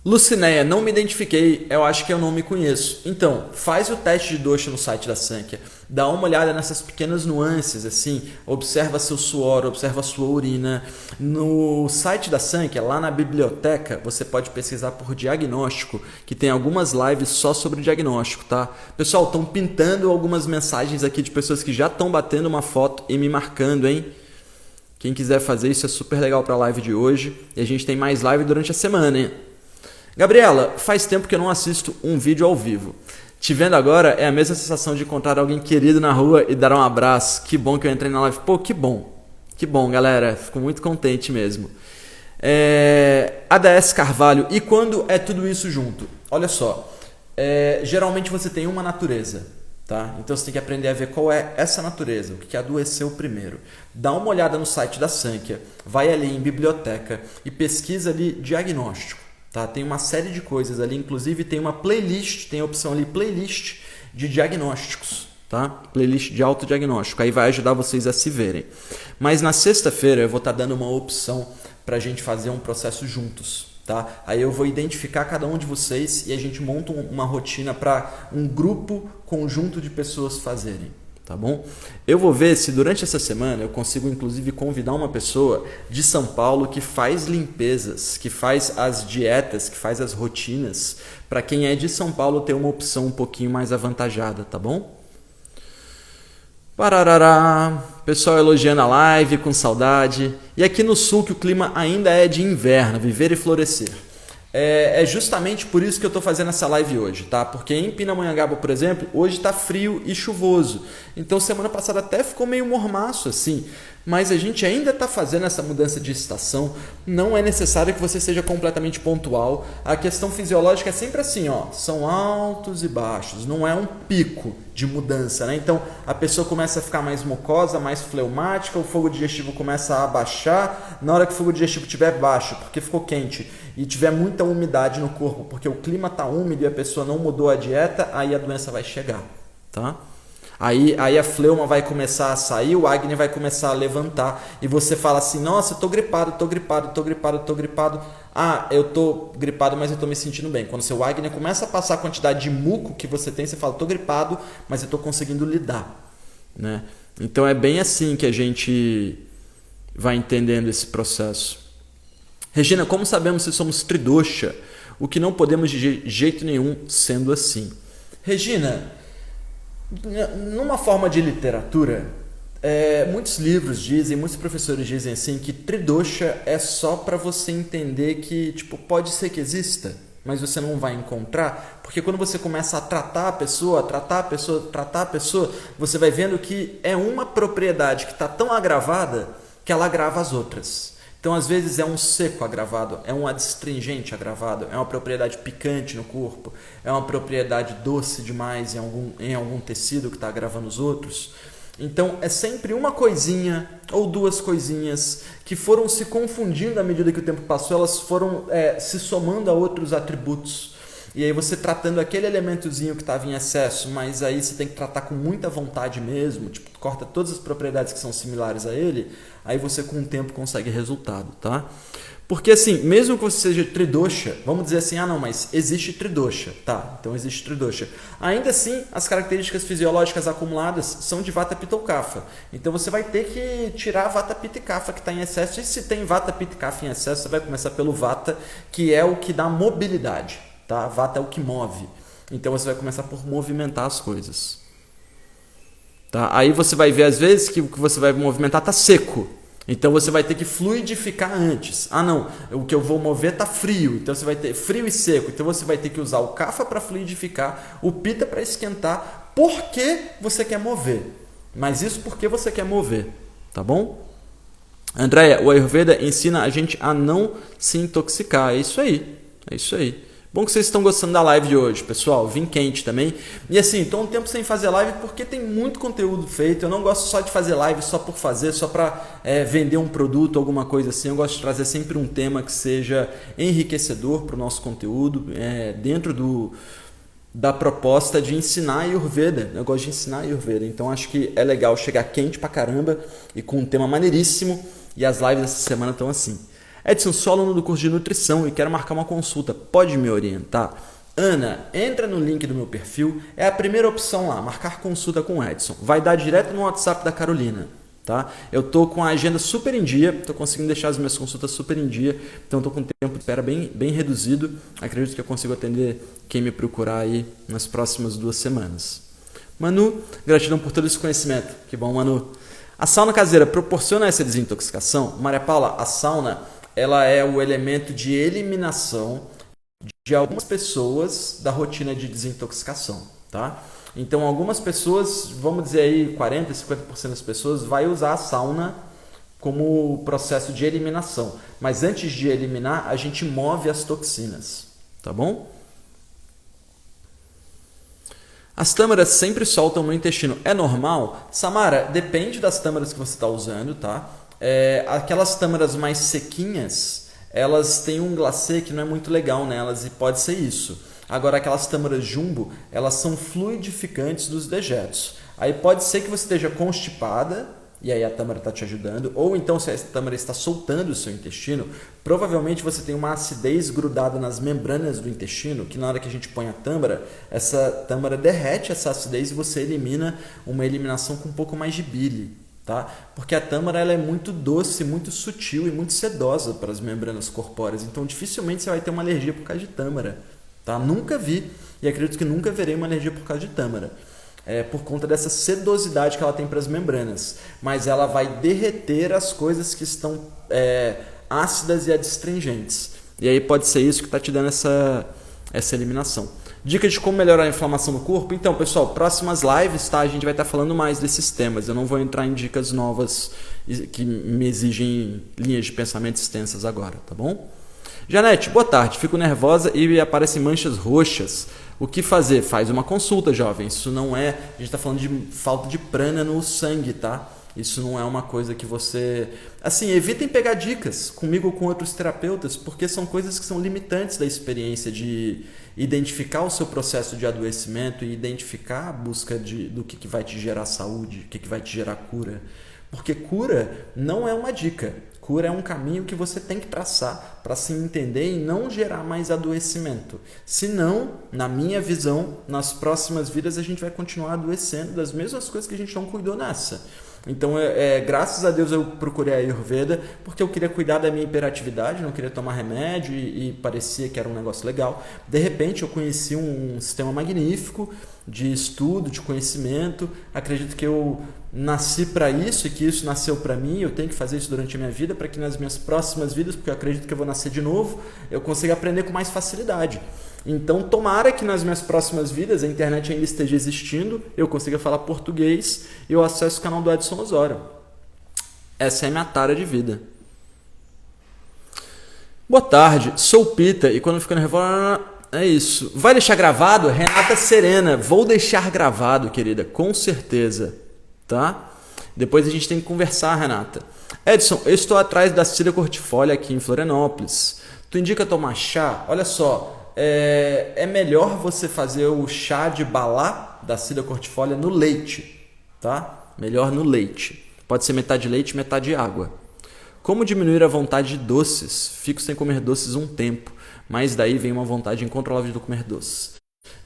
Lucinéia, não me identifiquei, eu acho que eu não me conheço. Então, faz o teste de dosha no site da Sankhya. Dá uma olhada nessas pequenas nuances, assim, observa seu suor, observa sua urina. No site da Sankhya, lá na biblioteca, você pode pesquisar por diagnóstico, que tem algumas lives só sobre diagnóstico, tá? Pessoal, estão pintando algumas mensagens aqui de pessoas que já estão batendo uma foto e me marcando, hein? Quem quiser fazer isso é super legal para a live de hoje. E a gente tem mais live durante a semana, hein? Gabriela, faz tempo que eu não assisto um vídeo ao vivo. Te vendo agora é a mesma sensação de encontrar alguém querido na rua e dar um abraço. Que bom que eu entrei na live. Pô, que bom. Que bom, galera. Fico muito contente mesmo. ADS Carvalho. E quando é tudo isso junto? Olha só. Geralmente você tem uma natureza. Tá? Então você tem que aprender a ver qual é essa natureza, o que adoeceu primeiro. Dá uma olhada no site da Sankhya. Vai ali em biblioteca e pesquisa ali diagnóstico. Tá? Tem uma série de coisas ali, inclusive tem uma playlist, tem a opção ali playlist de diagnósticos, tá? Playlist de autodiagnóstico, aí vai ajudar vocês a se verem. Mas na sexta-feira eu vou estar dando uma opção para a gente fazer um processo juntos, tá? Aí eu vou identificar cada um de vocês e a gente monta uma rotina para um grupo conjunto de pessoas fazerem. Tá bom? Eu vou ver se durante essa semana eu consigo inclusive convidar uma pessoa de São Paulo que faz limpezas, que faz as dietas, que faz as rotinas, para quem é de São Paulo ter uma opção um pouquinho mais avantajada, tá bom? Pararará, pessoal elogiando a live, com saudade. E aqui no sul que o clima ainda é de inverno, viver e florescer. É justamente por isso que eu estou fazendo essa live hoje, tá? Porque em Pindamonhangaba, por exemplo, hoje está frio e chuvoso. Então semana passada até ficou meio mormaço assim. Mas a gente ainda está fazendo essa mudança de estação. Não é necessário que você seja completamente pontual. A questão fisiológica é sempre assim, ó. São altos e baixos. Não é um pico de mudança, né? Então a pessoa começa a ficar mais mucosa, mais fleumática. O fogo digestivo começa a abaixar. Na hora que o fogo digestivo estiver baixo, porque ficou quente, e tiver muita umidade no corpo, porque o clima está úmido e a pessoa não mudou a dieta, aí a doença vai chegar, tá? Aí a fleuma vai começar a sair, o acne vai começar a levantar e você fala assim, nossa, eu tô gripado. Ah, eu tô gripado, mas eu tô me sentindo bem. Quando seu acne começa a passar a quantidade de muco que você tem, você fala, tô gripado, mas eu tô conseguindo lidar, né? Então é bem assim que a gente vai entendendo esse processo. Regina, como sabemos se somos tridosha? O que não podemos de jeito nenhum sendo assim? Regina, numa forma de literatura, Muitos livros dizem, muitos professores dizem assim que Tridosha é só para você entender que tipo, pode ser que exista, mas você não vai encontrar, porque quando você começa a tratar a pessoa, você vai vendo que é uma propriedade que está tão agravada que ela agrava as outras. Então, às vezes, é um seco agravado, é um adstringente agravado, é uma propriedade picante no corpo, é uma propriedade doce demais em algum tecido que está agravando os outros. Então, é sempre uma coisinha ou duas coisinhas que foram se confundindo à medida que o tempo passou, elas foram se somando a outros atributos. E aí você tratando aquele elementozinho que estava em excesso, mas aí você tem que tratar com muita vontade mesmo, tipo, corta todas as propriedades que são similares a ele, aí você com o tempo consegue resultado, tá? Porque assim, mesmo que você seja Tridosha, vamos dizer assim, não, mas existe Tridosha, tá? Então existe Tridosha. Ainda assim, as características fisiológicas acumuladas são de Vata, Pitta ou Kapha. Então você vai ter que tirar Vata, Pitta e Kapha que está em excesso. E se tem Vata, Pitta e Kapha em excesso, você vai começar pelo Vata, que é o que dá mobilidade, tá? Vata é o que move. Então você vai começar por movimentar as coisas. Tá? Aí você vai ver às vezes que o que você vai movimentar está seco. Então você vai ter que fluidificar antes. Não, o que eu vou mover está frio. Então você vai ter frio e seco. Então você vai ter que usar o Kapha para fluidificar, o Pitta para esquentar, porque você quer mover. Mas isso porque você quer mover, tá bom? Andréia, o Ayurveda ensina a gente a não se intoxicar. É isso aí. É isso aí. Bom que vocês estão gostando da live de hoje, pessoal. Vim quente também. E assim, estou um tempo sem fazer live porque tem muito conteúdo feito. Eu não gosto só de fazer live só por fazer, só para vender um produto, alguma coisa assim. Eu gosto de trazer sempre um tema que seja enriquecedor para o nosso conteúdo, dentro da proposta de ensinar Ayurveda. Eu gosto de ensinar Ayurveda. Então acho que é legal chegar quente pra caramba e com um tema maneiríssimo. E as lives dessa semana estão assim. Edson, sou aluno do curso de nutrição e quero marcar uma consulta. Pode me orientar? Ana, entra no link do meu perfil. É a primeira opção lá, marcar consulta com o Edson. Vai dar direto no WhatsApp da Carolina. Tá? Eu estou com a agenda super em dia, estou conseguindo deixar as minhas consultas super em dia. Então estou com um tempo de espera bem reduzido. Acredito que eu consigo atender quem me procurar aí nas próximas 2 semanas. Manu, gratidão por todo esse conhecimento. Que bom, Manu. A sauna caseira proporciona essa desintoxicação? Maria Paula, a sauna ela é o elemento de eliminação de algumas pessoas da rotina de desintoxicação, tá? Então, algumas pessoas, vamos dizer aí 40%, 50% das pessoas vai usar a sauna como processo de eliminação. Mas antes de eliminar, a gente move as toxinas, tá bom? As tâmaras sempre soltam no intestino. É normal? Samara, depende das tâmaras que você está usando, tá? Aquelas tâmaras mais sequinhas, elas têm um glacê que não é muito legal nelas e pode ser isso. Agora, aquelas tâmaras jumbo, elas são fluidificantes dos dejetos. Aí pode ser que você esteja constipada e aí a tâmara está te ajudando, ou então se a tâmara está soltando o seu intestino, provavelmente você tem uma acidez grudada nas membranas do intestino, que na hora que a gente põe a tâmara, essa tâmara derrete essa acidez e você elimina uma eliminação com um pouco mais de bile. Tá? Porque a tâmara ela é muito doce, muito sutil e muito sedosa para as membranas corpóreas, então dificilmente você vai ter uma alergia por causa de tâmara, tá? Nunca vi e acredito que nunca verei uma alergia por causa de tâmara, por conta dessa sedosidade que ela tem para as membranas, mas ela vai derreter as coisas que estão ácidas e adstringentes, e aí pode ser isso que está te dando essa eliminação. Dicas de como melhorar a inflamação no corpo? Então, pessoal, próximas lives, tá? A gente vai estar falando mais desses temas. Eu não vou entrar em dicas novas que me exigem linhas de pensamento extensas agora, tá bom? Janete, boa tarde. Fico nervosa e aparecem manchas roxas. O que fazer? Faz uma consulta, jovem. Isso não é... A gente está falando de falta de prana no sangue, tá? Isso não é uma coisa que você... Assim, evitem pegar dicas comigo ou com outros terapeutas, porque são coisas que são limitantes da experiência de identificar o seu processo de adoecimento e identificar a busca do que vai te gerar saúde, o que vai te gerar cura. Porque cura não é uma dica. Cura é um caminho que você tem que traçar para se entender e não gerar mais adoecimento. Senão, na minha visão, nas próximas vidas a gente vai continuar adoecendo das mesmas coisas que a gente não cuidou nessa. Então, graças a Deus eu procurei a Ayurveda porque eu queria cuidar da minha hiperatividade, não queria tomar remédio e parecia que era um negócio legal. De repente eu conheci um sistema magnífico de estudo, de conhecimento. Acredito que eu nasci para isso e que isso nasceu para mim. Eu tenho que fazer isso durante a minha vida para que nas minhas próximas vidas, porque eu acredito que eu vou nascer de novo, eu consiga aprender com mais facilidade. Então, tomara que nas minhas próximas vidas a internet ainda esteja existindo, eu consiga falar português e eu acesso o canal do Edson Osório. Essa é a minha tara de vida. Boa tarde, sou Pita e quando fica na reforma... É isso. Vai deixar gravado? Renata Serena. Vou deixar gravado, querida, com certeza. Tá? Depois a gente tem que conversar, Renata. Edson, eu estou atrás da Cida cortifolia aqui em Florianópolis. Tu indica tomar chá? Olha só... É melhor você fazer o chá de balá da Cida cortifolia no leite, tá? Melhor no leite. Pode ser metade leite, metade água. Como diminuir a vontade de doces? Fico sem comer doces um tempo, mas daí vem uma vontade incontrolável de comer doces.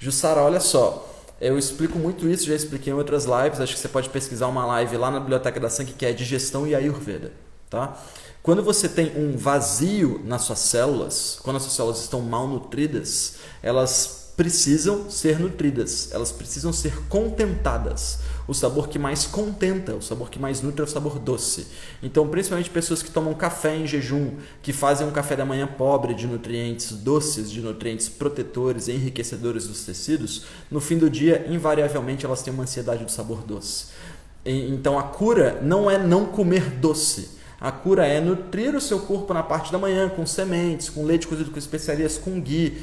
Jussara, olha só, eu explico muito isso, já expliquei em outras lives, acho que você pode pesquisar uma live lá na Biblioteca da Sankhya que é digestão e Ayurveda, tá? Quando você tem um vazio nas suas células, quando as suas células estão mal nutridas, elas precisam ser nutridas, elas precisam ser contentadas. O sabor que mais contenta, o sabor que mais nutre é o sabor doce. Então, principalmente pessoas que tomam café em jejum, que fazem um café da manhã pobre de nutrientes doces, de nutrientes protetores e enriquecedores dos tecidos, no fim do dia, invariavelmente, elas têm uma ansiedade do sabor doce. Então, a cura não é não comer doce. A cura é nutrir o seu corpo na parte da manhã com sementes, com leite cozido com especiarias, com ghee,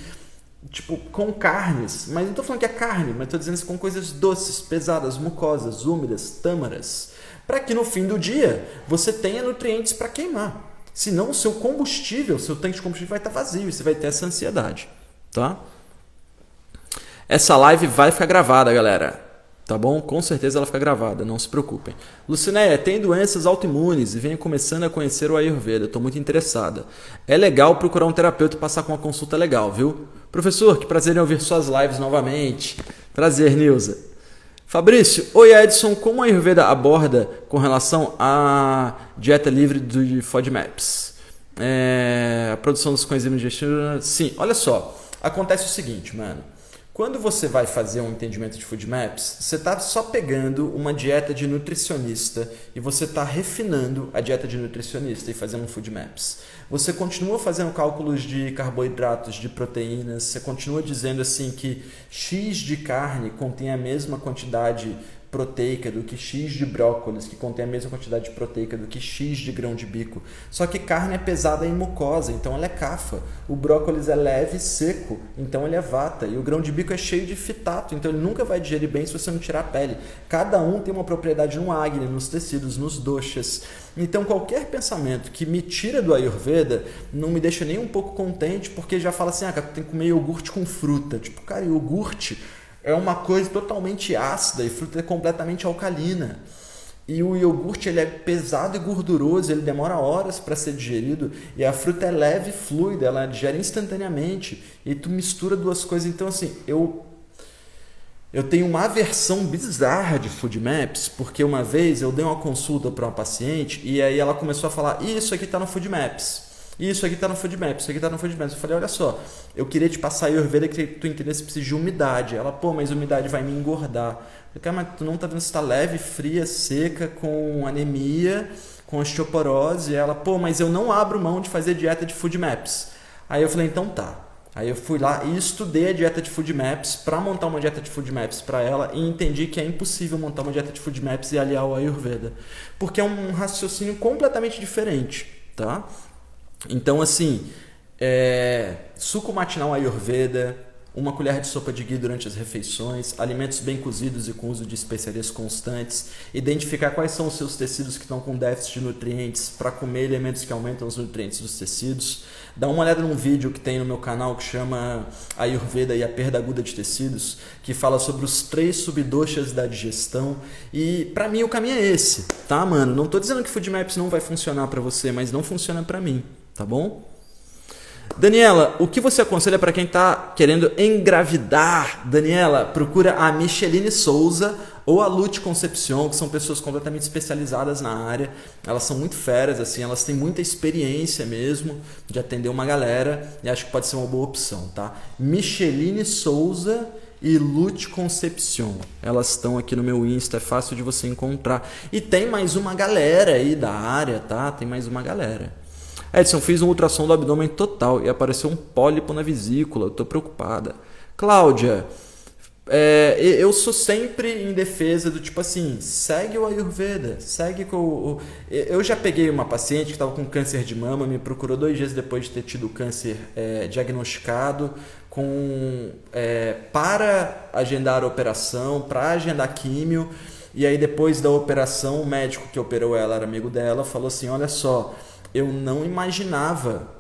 tipo, com carnes. Mas não estou falando que é carne, mas estou dizendo isso com coisas doces, pesadas, mucosas, úmidas, tâmaras. Para que no fim do dia você tenha nutrientes para queimar. Senão o seu combustível, o seu tanque de combustível vai estar vazio e você vai ter essa ansiedade. Tá? Essa live vai ficar gravada, galera. Tá bom? Com certeza ela fica gravada, não se preocupem. Lucinéia, tem doenças autoimunes e venho começando a conhecer o Ayurveda, estou muito interessada. É legal procurar um terapeuta e passar com uma consulta legal, viu? Professor, que prazer em ouvir suas lives novamente. Prazer, Nilza. Fabrício, oi Edson, como a Ayurveda aborda com relação à dieta livre de FODMAPs? A produção dos coenzimas digestivos... Sim, olha só, acontece o seguinte, mano. Quando você vai fazer um entendimento de FODMAPs, você está só pegando uma dieta de nutricionista e você está refinando a dieta de nutricionista e fazendo um FODMAPs. Você continua fazendo cálculos de carboidratos, de proteínas, você continua dizendo assim que X de carne contém a mesma quantidade proteica do que X de brócolis, que contém a mesma quantidade de proteica do que X de grão de bico. Só que carne é pesada e mucosa, então ela é cafa. O brócolis é leve e seco, então ele é vata. E o grão de bico é cheio de fitato, então ele nunca vai digerir bem se você não tirar a pele. Cada um tem uma propriedade no Agni, nos tecidos, nos doshas. Então qualquer pensamento que me tira do Ayurveda não me deixa nem um pouco contente, porque já fala assim, cara, tem que comer iogurte com fruta. Tipo, cara, iogurte é uma coisa totalmente ácida e fruta é completamente alcalina. E o iogurte ele é pesado e gorduroso, ele demora horas para ser digerido. E a fruta é leve e fluida, ela digere instantaneamente. E tu mistura duas coisas. Então, assim, eu tenho uma aversão bizarra de FODMAPs, porque uma vez eu dei uma consulta para uma paciente e aí ela começou a falar, isso aqui está no FODMAPs. Isso aqui está no FODMAPs, isso aqui está no FODMAPs. Eu falei, olha só, eu queria te passar a Ayurveda que tu entendesse que precisa de umidade. Ela, pô, mas umidade vai me engordar. Eu falei, cara, mas tu não tá vendo se está leve, fria, seca, com anemia, com osteoporose. Ela, pô, mas eu não abro mão de fazer dieta de FODMAPs. Aí eu falei, então tá. Aí eu fui lá e estudei a dieta de FODMAPs para montar uma dieta de FODMAPs para ela e entendi que é impossível montar uma dieta de FODMAPs e aliar o Ayurveda. Porque é um raciocínio completamente diferente, tá? Então, assim, suco matinal Ayurveda, uma colher de sopa de ghee durante as refeições, alimentos bem cozidos e com uso de especiarias constantes, identificar quais são os seus tecidos que estão com déficit de nutrientes para comer elementos que aumentam os nutrientes dos tecidos. Dá uma olhada num vídeo que tem no meu canal que chama Ayurveda e a Perda Aguda de Tecidos, que fala sobre os 3 subdoshas da digestão. E pra mim o caminho é esse, tá, mano? Não tô dizendo que FoodMaps não vai funcionar pra você, mas não funciona pra mim, tá bom? Daniela, o que você aconselha para quem está querendo engravidar? Daniela, procura a Micheline Souza ou a Lute Concepcion, que são pessoas completamente especializadas na área. Elas são muito feras, assim, elas têm muita experiência mesmo de atender uma galera e acho que pode ser uma boa opção, tá? Micheline Souza e Lute Concepcion. Elas estão aqui no meu Insta, é fácil de você encontrar. E tem mais uma galera aí da área, tá? Tem mais uma galera. Edson, fiz um ultrassom do abdômen total e apareceu um pólipo na vesícula, eu tô preocupada. Cláudia, eu sou sempre em defesa do tipo assim, segue o Ayurveda, segue com o... Eu já peguei uma paciente que estava com câncer de mama, me procurou 2 dias depois de ter tido câncer diagnosticado, para agendar a operação, para agendar químio, e aí depois da operação, o médico que operou ela era amigo dela, falou assim, olha só, eu não imaginava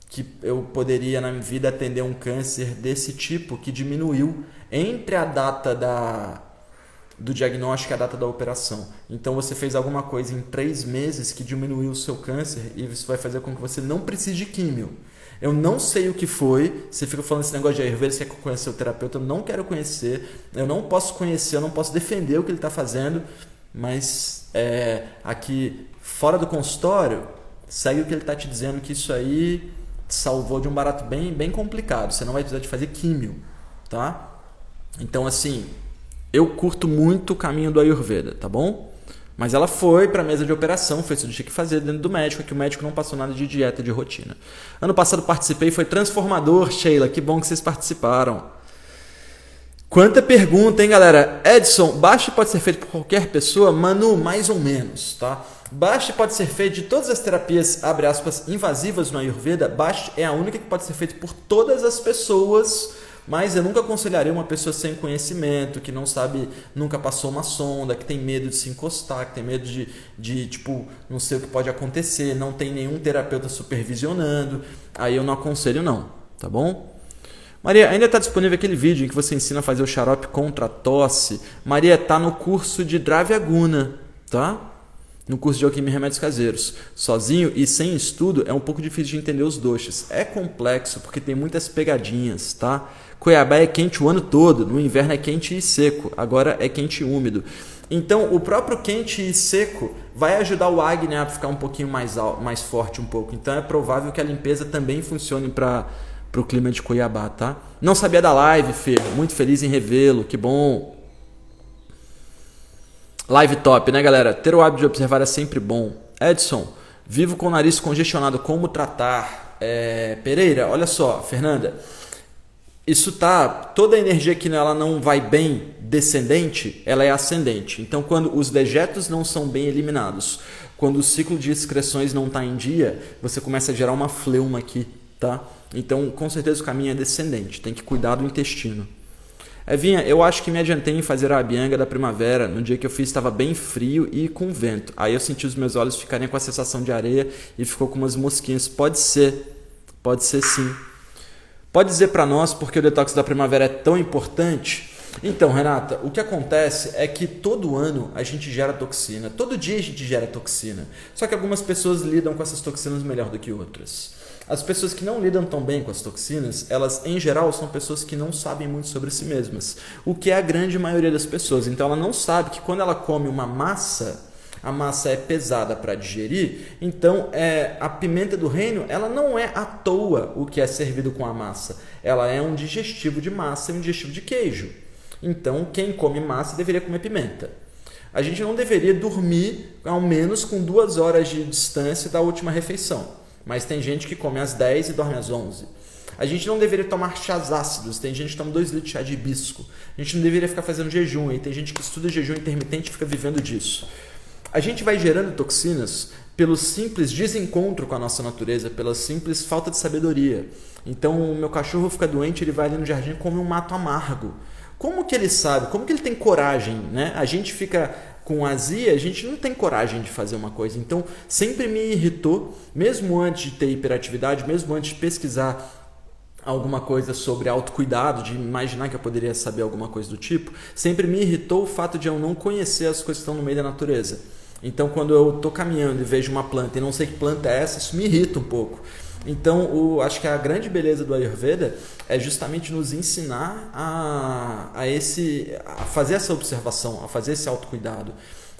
que eu poderia na minha vida atender um câncer desse tipo que diminuiu entre a data do diagnóstico e a data da operação. Então você fez alguma coisa em 3 meses que diminuiu o seu câncer e isso vai fazer com que você não precise de químio. Eu não sei o que foi, você fica falando esse negócio de Ayurveda, você quer conhecer o terapeuta, eu não quero conhecer, eu não posso conhecer, eu não posso defender o que ele está fazendo, mas aqui fora do consultório, segue o que ele está te dizendo, que isso aí te salvou de um barato bem, bem complicado. Você não vai precisar de fazer químio, tá? Então, assim, eu curto muito o caminho do Ayurveda, tá bom? Mas ela foi para a mesa de operação, fez tudo que tinha que fazer dentro do médico, que o médico não passou nada de dieta, de rotina. Ano passado participei, foi transformador, Sheila. Que bom que vocês participaram. Quanta pergunta, hein, galera? Edson, Bast pode ser feito por qualquer pessoa? Manu, mais ou menos, tá? Bast pode ser feito de todas as terapias, abre aspas, invasivas no Ayurveda. Bast é a única que pode ser feita por todas as pessoas, mas eu nunca aconselharia uma pessoa sem conhecimento, que não sabe, nunca passou uma sonda, que tem medo de se encostar, que tem medo de tipo, não sei o que pode acontecer, não tem nenhum terapeuta supervisionando. Aí eu não aconselho não, tá bom? Maria, ainda está disponível aquele vídeo em que você ensina a fazer o xarope contra a tosse? Maria, está no curso de Dravyaguna, tá? No curso de Alquimia e Remédios Caseiros. Sozinho e sem estudo é um pouco difícil de entender os doshas. É complexo porque tem muitas pegadinhas, tá? Cuiabá é quente o ano todo, no inverno é quente e seco, agora é quente e úmido. Então, o próprio quente e seco vai ajudar o Agni a ficar um pouquinho mais forte um pouco. Então, é provável que a limpeza também funcione para o clima de Cuiabá, tá? Não sabia da live, Fê. Muito feliz em revê-lo, que bom. Live top, né, galera? Ter o hábito de observar é sempre bom. Edson, vivo com o nariz congestionado, como tratar? Pereira, olha só, Fernanda, isso tá, toda a energia que ela não vai bem descendente, ela é ascendente. Então, quando os dejetos não são bem eliminados, quando o ciclo de excreções não está em dia, você começa a gerar uma fleuma aqui, tá? Então, com certeza o caminho é descendente, tem que cuidar do intestino. Evinha, eu acho que me adiantei em fazer a Abhyanga da primavera. No dia que eu fiz estava bem frio e com vento. Aí eu senti os meus olhos ficarem com a sensação de areia e ficou com umas mosquinhas. Pode ser sim. Pode dizer para nós porque o detox da primavera é tão importante? Então, Renata, o que acontece é que todo ano a gente gera toxina. Todo dia a gente gera toxina. Só que algumas pessoas lidam com essas toxinas melhor do que outras. As pessoas que não lidam tão bem com as toxinas, elas em geral são pessoas que não sabem muito sobre si mesmas, o que é a grande maioria das pessoas. Então ela não sabe que quando ela come uma massa, a massa é pesada para digerir, então a pimenta do reino ela não é à toa o que é servido com a massa, ela é um digestivo de massa e um digestivo de queijo. Então quem come massa deveria comer pimenta. A gente não deveria dormir ao menos com 2 horas de distância da última refeição. Mas tem gente que come às 10 e dorme às 11. A gente não deveria tomar chás ácidos. Tem gente que toma 2 litros de chá de hibisco. A gente não deveria ficar fazendo jejum. E tem gente que estuda jejum intermitente e fica vivendo disso. A gente vai gerando toxinas pelo simples desencontro com a nossa natureza, pela simples falta de sabedoria. Então o meu cachorro fica doente, ele vai ali no jardim e come um mato amargo. Como que ele sabe? Como que ele tem coragem, né? A gente fica com azia, a gente não tem coragem de fazer uma coisa. Então sempre me irritou, mesmo antes de ter hiperatividade, mesmo antes de pesquisar alguma coisa sobre autocuidado, de imaginar que eu poderia saber alguma coisa do tipo, sempre me irritou o fato de eu não conhecer as coisas que estão no meio da natureza. Então quando eu estou caminhando e vejo uma planta e não sei que planta é essa, isso me irrita um pouco. Então acho que a grande beleza do Ayurveda é justamente nos ensinar a fazer essa observação, a fazer esse autocuidado.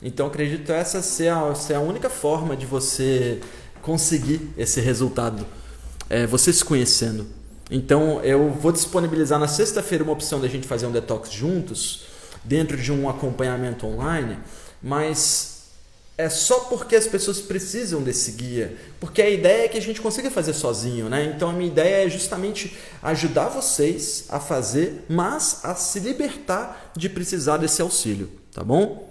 Então acredito essa ser a única forma de você conseguir esse resultado, você se conhecendo. Então eu vou disponibilizar na sexta-feira uma opção da gente fazer um detox juntos, dentro de um acompanhamento online, mas é só porque as pessoas precisam desse guia, porque a ideia é que a gente consiga fazer sozinho, né? Então a minha ideia é justamente ajudar vocês a fazer, mas a se libertar de precisar desse auxílio, tá bom?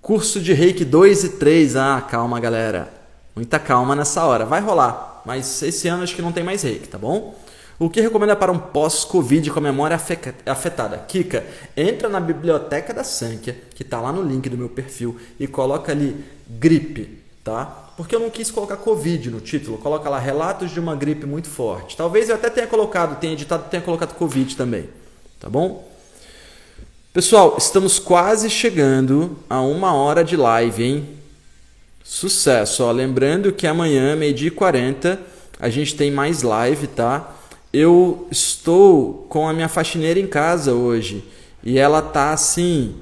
Curso de Reiki 2 e 3, calma galera, muita calma nessa hora, vai rolar, mas esse ano acho que não tem mais Reiki, tá bom? O que recomenda para um pós-Covid com a memória afetada? Kika, entra na biblioteca da Sankhya, que está lá no link do meu perfil, e coloca ali gripe, tá? Porque eu não quis colocar Covid no título, coloca lá relatos de uma gripe muito forte. Talvez eu até tenha colocado Covid também, tá bom? Pessoal, estamos quase chegando a 1 hora de live, hein? Sucesso! Ó, lembrando que amanhã, 12h40, a gente tem mais live, tá? Eu estou com a minha faxineira em casa hoje e ela tá assim,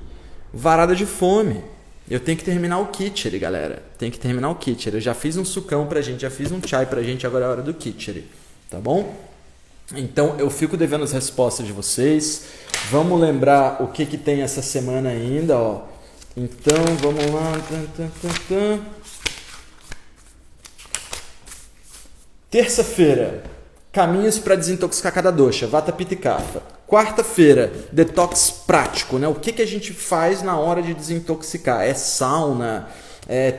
varada de fome. Eu tenho que terminar o kitchery, galera. Tem que terminar o kitchery. Eu já fiz um sucão pra gente, já fiz um chai pra gente, agora é a hora do kitchery, tá bom? Então eu fico devendo as respostas de vocês. Vamos lembrar o que tem essa semana ainda, ó. Então vamos lá. Terça-feira, caminhos para desintoxicar cada dosha, Vata, Pitta e Kapha. Quarta-feira, detox prático, né? O que a gente faz na hora de desintoxicar? É sauna?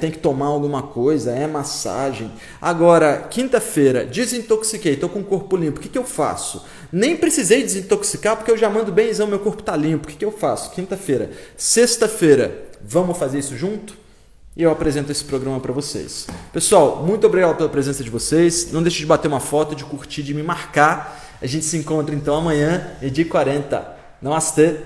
Tem que tomar alguma coisa? É massagem? Agora, quinta-feira, desintoxiquei, estou com o corpo limpo. O que eu faço? Nem precisei desintoxicar porque eu já mando benzão, meu corpo está limpo. O que eu faço? Quinta-feira. Sexta-feira, vamos fazer isso junto? E eu apresento esse programa para vocês. Pessoal, muito obrigado pela presença de vocês. Não deixe de bater uma foto, de curtir, de me marcar. A gente se encontra então amanhã, 12h40. Namastê!